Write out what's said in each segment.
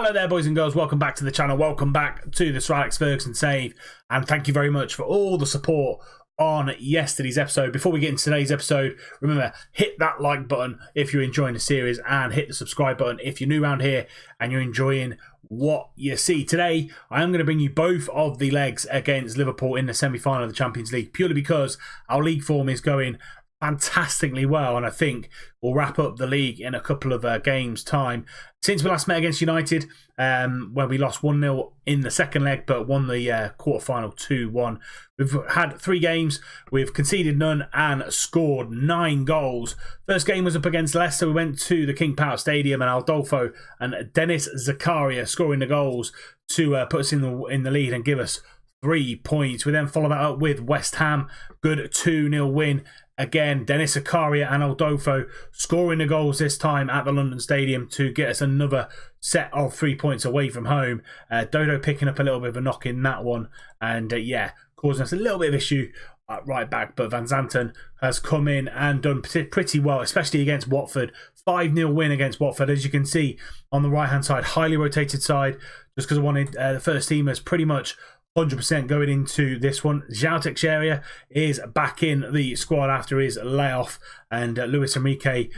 Hello there, boys and girls. Welcome back to the channel. Welcome back to the Sir Alex Ferguson save. And thank you very much for all the support on yesterday's episode. Before we get into today's episode, remember, hit that like button if you're enjoying the series and hit the subscribe button if you're new around here and you're enjoying what you see. Today, I am going to bring you both of the legs against Liverpool in the semi-final of the Champions League, purely because our league form is going fantastically well, and I think we'll wrap up the league in a couple of games time. Since we last met against United, where we lost 1-0 in the second leg but won the quarter-final 2-1, we've had 3 games, we've conceded none and scored 9 goals. First game was up against Leicester. We went to the King Power Stadium, and Adolfo and Dennis Zakaria scoring the goals to put us in the lead and give us 3 points. We then follow that up with West Ham, good 2-0 win. Again, Dennis Zakaria and Adolfo scoring the goals this time at the London Stadium to get us another set of 3 points away from home. Dodo picking up a little bit of a knock in that one, and yeah, causing us a little bit of issue at right back. But Van Zanten has come in and done pretty well, especially against Watford. 5-0 win against Watford, as you can see on the right hand side, highly rotated side, just because I wanted the first teamers pretty much 100% going into this one. João Teixeira is back in the squad after his layoff, and Luis Enrique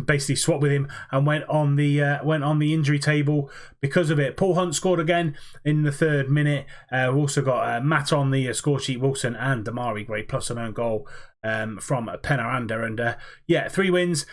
basically swapped with him and went on the injury table because of it. Paul Hunt scored again in the 3rd minute. We've also got Matt on the score sheet, Wilson and Damari Gray plus an own goal from Penaranda, and yeah, 3 wins,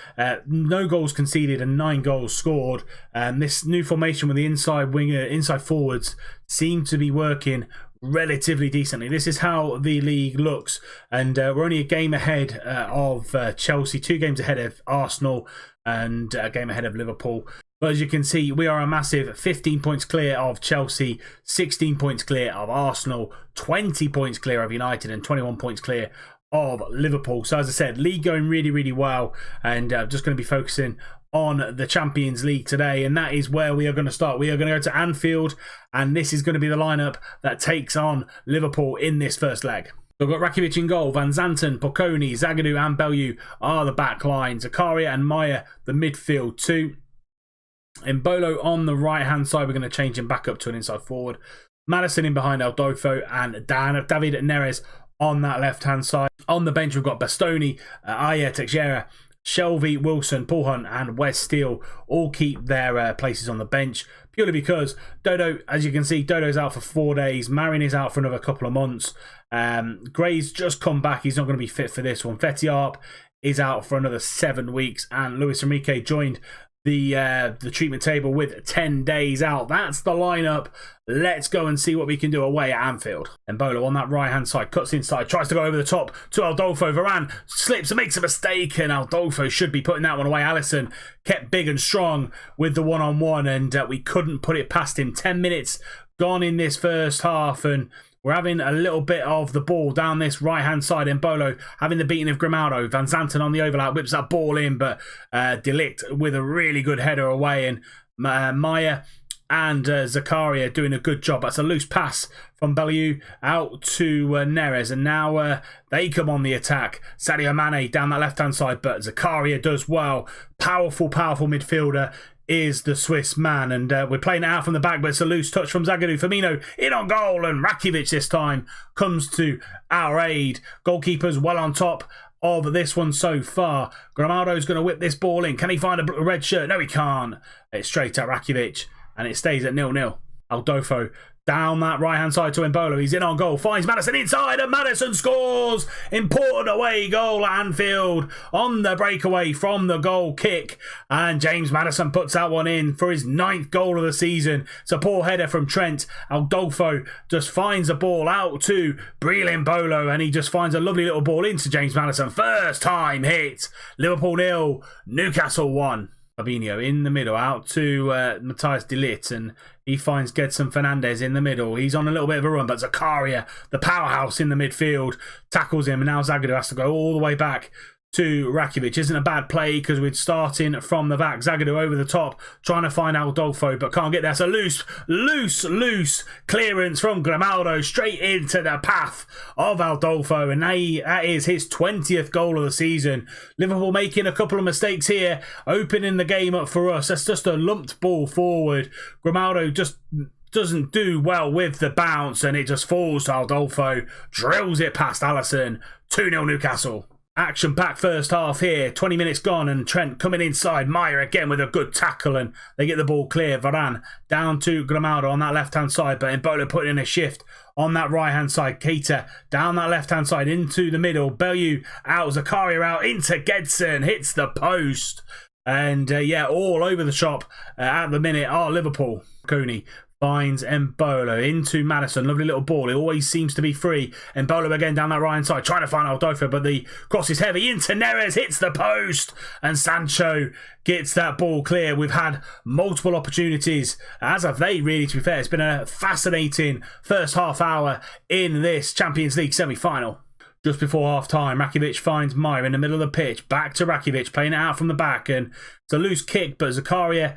no goals conceded and 9 goals scored. This new formation with the inside forwards seem to be working relatively decently. This is how the league looks, and we're only a game ahead of Chelsea, 2 games ahead of Arsenal, and a game ahead of Liverpool. But as you can see, we are a massive 15 points clear of Chelsea, 16 points clear of Arsenal, 20 points clear of United, and 21 points clear of Liverpool. So as I said, league going really, really well, and just going to be focusing on the Champions League today, and that is where we are going to start. We are going to go to Anfield, and this is going to be the lineup that takes on Liverpool in this first leg. So we've got Rakitic in goal, Van Zanten, Pocconi, Zagadou and Bellew are the back line, Zakaria and Maya the midfield 2. Embolo on the right hand side, we're going to change him back up to an inside forward. Maddison in behind Adolfo, and David Neres on that left hand side. On the bench we've got Bastoni, Aya Teixeira, Shelvey, Wilson, Paul Hunt and Wes Steele all keep their places on the bench, purely because Dodo, as you can see, Dodo's out for 4 days, Marin is out for another couple of months, Gray's just come back, he's not going to be fit for this one, Fetiarp is out for another 7 weeks, and Luis Enrique joined the treatment table with 10 days out. That's the lineup. Let's go and see what we can do away at Anfield. Embolo on that right hand side, cuts inside, tries to go over the top to Adolfo. Varane slips and makes a mistake, and Adolfo should be putting that one away. Alisson kept big and strong with the one-on-one, and we couldn't put it past him. 10 minutes gone in this first half, and we're having a little bit of the ball down this right-hand side. Embolo having the beating of Grimaldo. Van Zanten on the overlap whips that ball in, but De Ligt with a really good header away. And Maya and Zakaria doing a good job. That's a loose pass from Bellew out to Neres. And now they come on the attack. Sadio Mane down that left-hand side, but Zakaria does well. Powerful, powerful midfielder is the Swiss man, and we're playing it out from the back, but it's a loose touch from Zagadou. Firmino in on goal, and Rakitic this time comes to our aid. Goalkeeper's well on top of this one so far. Grimaldo's going to whip this ball in. Can he find a red shirt? No, he can't. It's straight at Rakitic, and it stays at 0-0. Adolfo down that right-hand side to Embolo. He's in on goal. Finds Maddison inside, and Maddison scores. Important away goal at Anfield on the breakaway from the goal kick. And James Maddison puts that one in for his 9th goal of the season. It's a poor header from Trent. Adolfo just finds the ball out to Breel Embolo, and he just finds a lovely little ball into James Maddison. First time hit. Liverpool 0, Newcastle 1. Fabinho in the middle, out to Matthias de Ligt, and he finds Gedson Fernandez in the middle. He's on a little bit of a run, but Zakaria, the powerhouse in the midfield, tackles him, and now Zagadou has to go all the way back to Rakitic. Isn't a bad play because we're starting from the back. Zagadou over the top, trying to find Adolfo, but can't get there. So loose clearance from Grimaldo straight into the path of Adolfo, and that is his 20th goal of the season. Liverpool making a couple of mistakes here, opening the game up for us. That's just a lumped ball forward. Grimaldo just doesn't do well with the bounce, and it just falls to Adolfo, drills it past Alisson. 2-0 Newcastle. Action-packed first half here. 20 minutes gone, and Trent coming inside. Meyer again with a good tackle, and they get the ball clear. Varane down to Grimaldo on that left-hand side, but Embolo putting in a shift on that right-hand side. Keita down that left-hand side into the middle. Bellew out, Zakaria out into Gedson, hits the post. And all over the shop at the minute are Liverpool. Cooney finds Embolo into Maddison. Lovely little ball. It always seems to be free. Embolo again down that right hand side, trying to find Adolfo, but the cross is heavy into Neres, hits the post, and Sancho gets that ball clear. We've had multiple opportunities, as have they, really, to be fair. It's been a fascinating first half hour in this Champions League semi-final. Just before half-time, Rakitic finds Meyer in the middle of the pitch. Back to Rakitic, playing it out from the back, and it's a loose kick, but Zakaria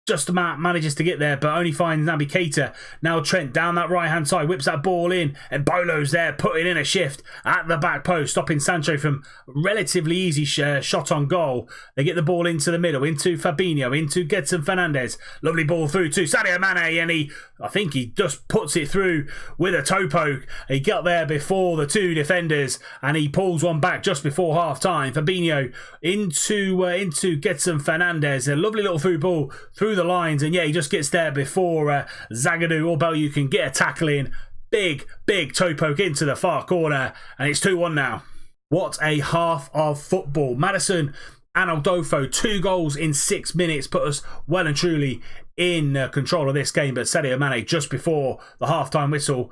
just about manages to get there, but only finds Naby Keita. Now Trent down that right-hand side, whips that ball in, and Bolo's there, putting in a shift at the back post, stopping Sancho from relatively easy shot on goal. They get the ball into the middle, into Fabinho, into Gedson Fernandes. Lovely ball through to Sadio Mane, and I think he just puts it through with a toe poke. He got there before the two defenders, and he pulls one back just before half-time. Fabinho into Gedson Fernandes. A lovely little through ball through the lines, and he just gets there before Zagadou or Bellew can get a tackle in. Big toe poke into the far corner, and it's 2-1 now. What a half of football. Maddison and Adolfo, 2 goals in 6 minutes, put us well and truly in control of this game. But Sadio Mane, just before the half-time whistle,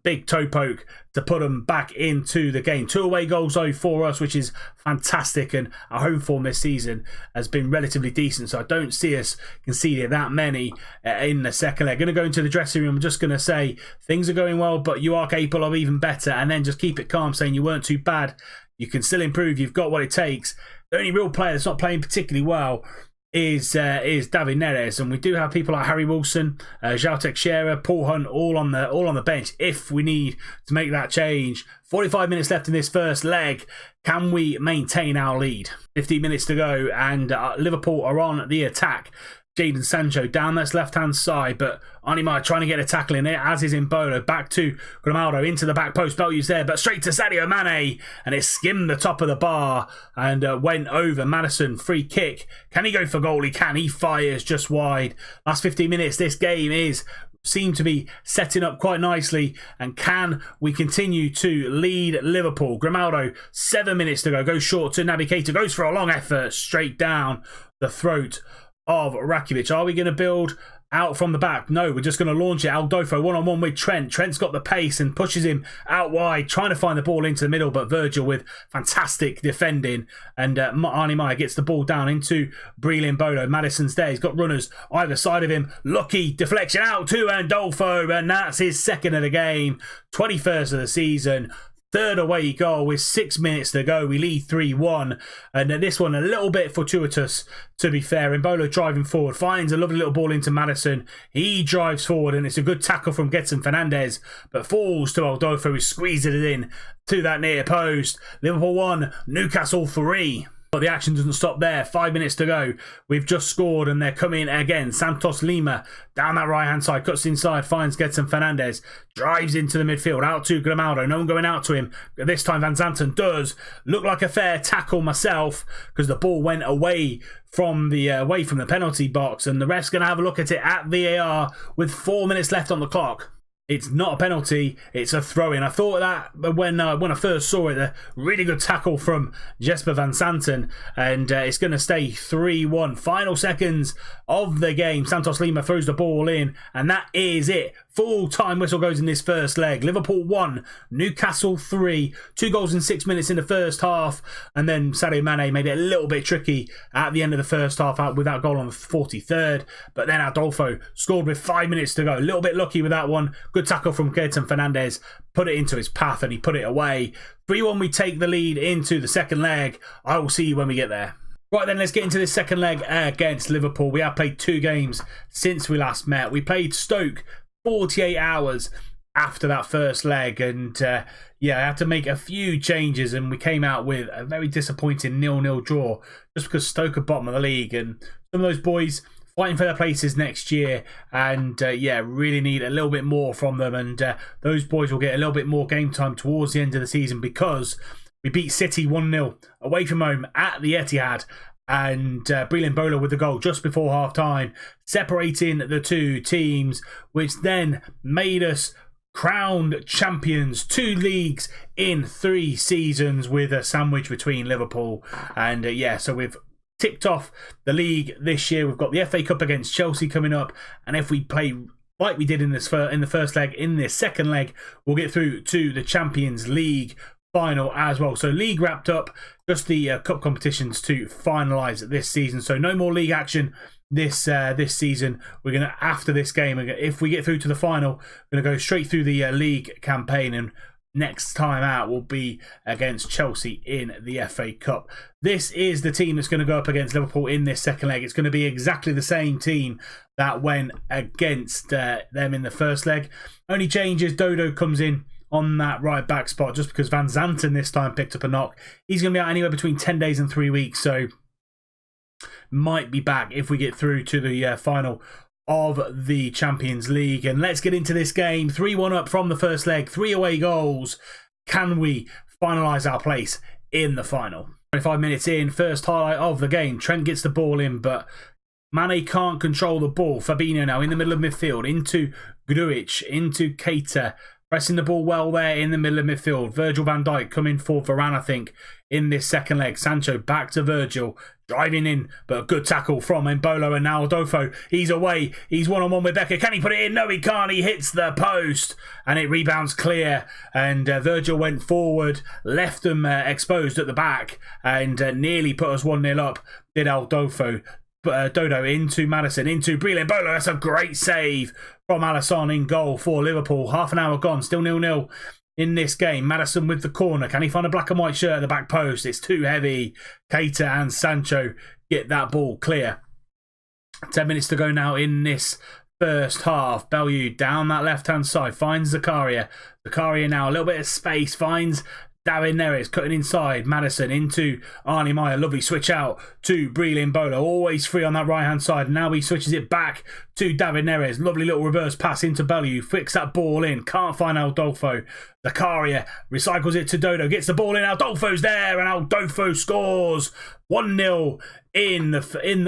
big toe poke to put them back into the game. 2 away goals though for us, which is fantastic, and our home form this season has been relatively decent, so I don't see us conceding that many in the second leg. Going to go into the dressing room. I'm just going to say things are going well, but you are capable of even better, and then just keep it calm, saying you weren't too bad, you can still improve, you've got what it takes. The only real player that's not playing particularly well is David Neres, and we do have people like Harry Wilson, João Teixeira, Paul Hunt, all on the bench if we need to make that change. 45 minutes left in this first leg. Can we maintain our lead? 15 minutes to go, and Liverpool are on the attack. Jadon Sancho down this left-hand side, but Anima trying to get a tackle in it, as is Embolo. Back to Grimaldo, into the back post. Bellew's there, but straight to Sadio Mane, and it skimmed the top of the bar and went over. Maddison, free kick. Can he go for goal? He can. He fires just wide. Last 15 minutes, this game seem to be setting up quite nicely, and can we continue to lead Liverpool? Grimaldo, 7 minutes to go, goes short to Naby Keita, goes for a long effort, straight down the throat of Rakitic. Are we going to build out from the back? No, we're just going to launch it. Adolfo one-on-one with Trent. Trent's got the pace and pushes him out wide, trying to find the ball into the middle, but Virgil with fantastic defending, and Arnie Meyer gets the ball down into Breland Bolo. Maddison's there. He's got runners either side of him. Lucky deflection out to Adolfo, and that's his second of the game. 21st of the season. 3rd away goal with 6 minutes to go. We lead 3-1. And this one a little bit fortuitous, to be fair. Embolo driving forward, finds a lovely little ball into Maddison. He drives forward, and it's a good tackle from Gedson Fernandes, but falls to Adolfo, who squeezes it in to that near post. Liverpool 1, Newcastle 3. But the action doesn't stop there. 5 minutes to go. We've just scored, and they're coming again. Santos Lima down that right-hand side, cuts inside, finds Gedson Fernandes, drives into the midfield, out to Grimaldo. No one going out to him. This time Van Zanten does. Look like a fair tackle myself, because the ball went away from the penalty box, and the ref's going to have a look at it at VAR with 4 minutes left on the clock. It's not a penalty, it's a throw-in. I thought that when I first saw it, a really good tackle from Jesper Van Santen, and it's going to stay 3-1. Final seconds of the game. Santos Lima throws the ball in, and that is it. Full-time whistle goes in this first leg. Liverpool 1, Newcastle 3. 2 goals in 6 minutes in the first half, and then Sadio Mane made it a little bit tricky at the end of the first half out with that goal on the 43rd. But then Adolfo scored with 5 minutes to go. A little bit lucky with that one. Good Good tackle from Gaetan Fernandez, put it into his path and he put it away. 3-1, we take the lead into the second leg. I will see you when we get there. Right then, let's get into this second leg against Liverpool. We have played 2 games since we last met. We played Stoke 48 hours after that first leg, and yeah, I had to make a few changes, and we came out with a very disappointing 0-0 draw, just because Stoke are bottom of the league, and some of those boys fighting for their places next year, and yeah, really need a little bit more from them, and those boys will get a little bit more game time towards the end of the season, because we beat City 1-0 away from home at the Etihad, and Breland Bowler with the goal just before half-time, separating the two teams, which then made us crowned champions, 2 leagues in 3 seasons, with a sandwich between Liverpool. And yeah, so we've ticked off the league this year. We've got the FA Cup against Chelsea coming up, and if we play like we did in the first leg, in this second leg, we'll get through to the Champions League final as well. So league wrapped up, just the cup competitions to finalise this season. So no more league action this season. We're gonna, after this game, if we get through to the final, we're gonna go straight through the league campaign, and next time out will be against Chelsea in the FA Cup. This is the team that's going to go up against Liverpool in this second leg. It's going to be exactly the same team that went against them in the first leg. Only changes, Dodo comes in on that right back spot just because Van Zanten this time picked up a knock. He's going to be out anywhere between 10 days and 3 weeks, so might be back if we get through to the final of the Champions League. And let's get into this game. 3-1 up from the first leg, 3 away goals. Can we finalise our place in the final? 25 minutes in, first highlight of the game. Trent gets the ball in, but Mane can't control the ball. Fabinho now in the middle of midfield, into Grujic, into Keita, pressing the ball well there in the middle of midfield. Virgil van Dijk coming for Varane, I think, in this second leg. Sancho back to Virgil, driving in, but a good tackle from Mbolo, and now Adolfo. He's away. He's one-on-one with Becker. Can he put it in? No, he can't. He hits the post, and it rebounds clear. And Virgil went forward, left them exposed at the back, and nearly put us 1-0 up, did Adolfo. Dodo into Maddison, into Breland Bowler. That's a great save from Alisson in goal for Liverpool. Half an hour gone, still 0-0 in this game. Maddison with the corner. Can he find a black and white shirt at the back post? It's too heavy. Keita and Sancho get that ball clear. 10 minutes to go now in this first half. Bellew down that left-hand side, finds Zakaria. Zakaria now, a little bit of space, finds David Neres cutting inside. Maddison into Arnie Meyer. Lovely switch out to Breland Bowler. Always free on that right hand side. Now he switches it back to David Neres. Lovely little reverse pass into Bellew. Flicks that ball in. Can't find Adolfo. Zakaria recycles it to Dodo. Gets the ball in. Adolfo's there, and Adolfo scores. 1-0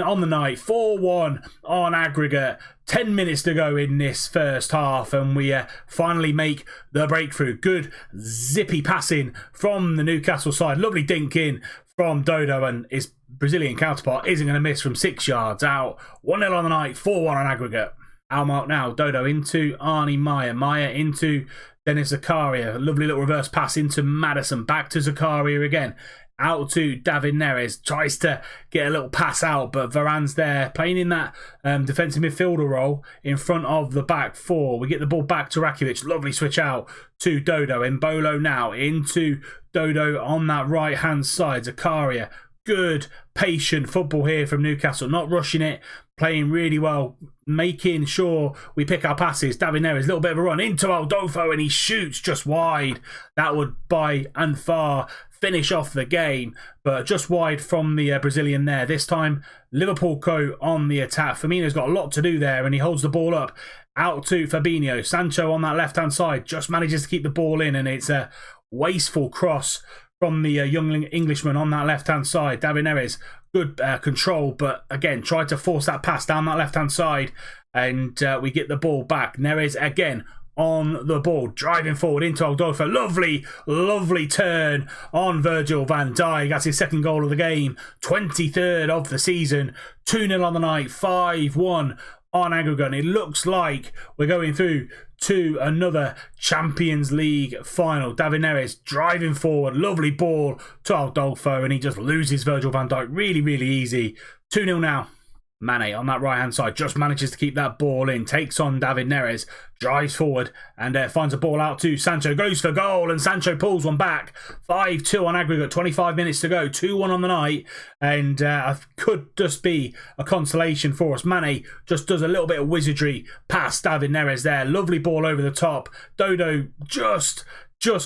on the night. 4-1 on aggregate. 10 minutes to go in this first half, and we finally make the breakthrough. Good zippy passing from the Newcastle side. Lovely dink in from Dodo, and his Brazilian counterpart isn't going to miss from 6 yards out. 1-0 on the night, 4-1 on aggregate. Almark now. Dodo into Arnie Meyer. Meyer into Dennis Zakaria. Lovely little reverse pass into Maddison. Back to Zakaria again. Out to David Neres, tries to get a little pass out, but Varane's there playing in that defensive midfielder role in front of the back four. We get the ball back to Rakitic. Lovely switch out to Dodo. Mbolo now into Dodo on that right hand side. Zakaria, good patient football here from Newcastle, not rushing it, playing really well, making sure we pick our passes. David Neres, a little bit of a run into Adolfo, and he shoots just wide. That would by and far finish off the game, but just wide from the Brazilian there. This time Liverpool go on the attack. Firmino's got a lot to do there, and he holds the ball up out to Fabinho. Sancho on that left hand side just manages to keep the ball in, and it's a wasteful cross from the young Englishman on that left hand side. David Neres, good control, but again tried to force that pass down that left hand side, and we get the ball back. Neres again on the ball, driving forward into Adolfo. Lovely turn on Virgil van Dijk. That's his second goal of the game, 23rd of the season. 2-0 on the night, 5-1 on aggregate. And it looks like we're going through to another Champions League final. David Neres driving forward, lovely ball to Adolfo, and he just loses Virgil van Dijk really easy. 2-0 now. Mane on that right-hand side just manages to keep that ball in, takes on David Neres, drives forward and finds a ball out to Sancho, goes for goal and Sancho pulls one back. 5-2 on aggregate, 25 minutes to go, 2-1 on the night, and could just be a consolation for us. Mane just does a little bit of wizardry past David Neres there, lovely ball over the top. Dodo just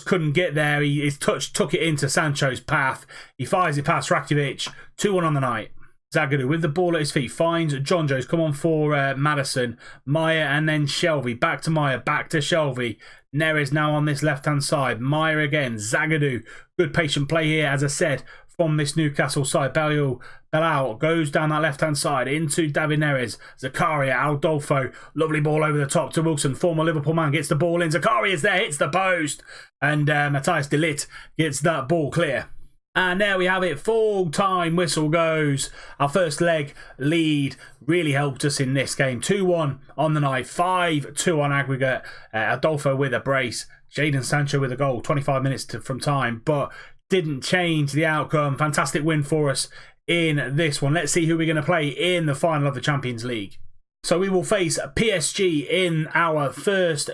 couldn't get there. His touch took it into Sancho's path. He fires it past Rakitic. 2-1 on the night. Zagadou with the ball at his feet finds John Joe's. Come on for Maddison, Meyer, and then Shelvey. Back to Meyer, back to Shelvey. Neres now on this left-hand side. Meyer again. Zagadou. Good patient play here, as I said, from this Newcastle side. Belal goes down that left-hand side into David Neres. Zakaria, Aldolfo. Lovely ball over the top to Wilson. Former Liverpool man gets the ball in. Zakaria is there, hits the post. And Matthias de Ligt gets that ball clear. And there we have it, full-time whistle goes. Our first leg lead really helped us in this game. 2-1 on the night, 5-2 on aggregate. Adolfo with a brace, Jadon Sancho with a goal, 25 minutes from time, but didn't change the outcome. Fantastic win for us in this one. Let's see who we're going to play in the final of the Champions League. So we will face PSG in our first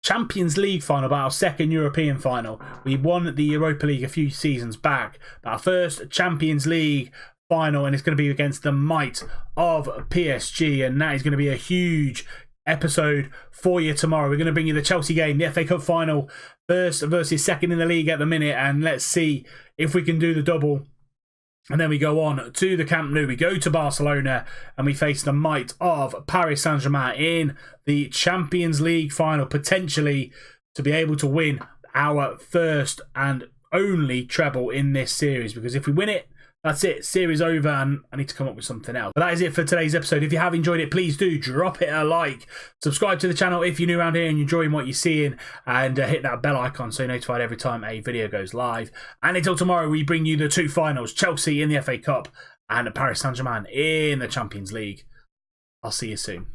Champions League final, but our second European final. We won the Europa League a few seasons back, but our first Champions League final, and it's going to be against the might of PSG, and that is going to be a huge episode for you tomorrow. We're going to bring you the Chelsea game, the FA Cup final, first versus second in the league at the minute, and let's see if we can do the double. And then we go on to the Camp Nou. We go to Barcelona and we face the might of Paris Saint-Germain in the Champions League final, potentially to be able to win our first and only treble in this series. Because if we win it, that's it. Series over, and I need to come up with something else. But that is it for today's episode. If you have enjoyed it, please do drop it a like. Subscribe to the channel if you're new around here and you're enjoying what you're seeing. And hit that bell icon so you're notified every time a video goes live. And until tomorrow, we bring you the two finals. Chelsea in the FA Cup and Paris Saint-Germain in the Champions League. I'll see you soon.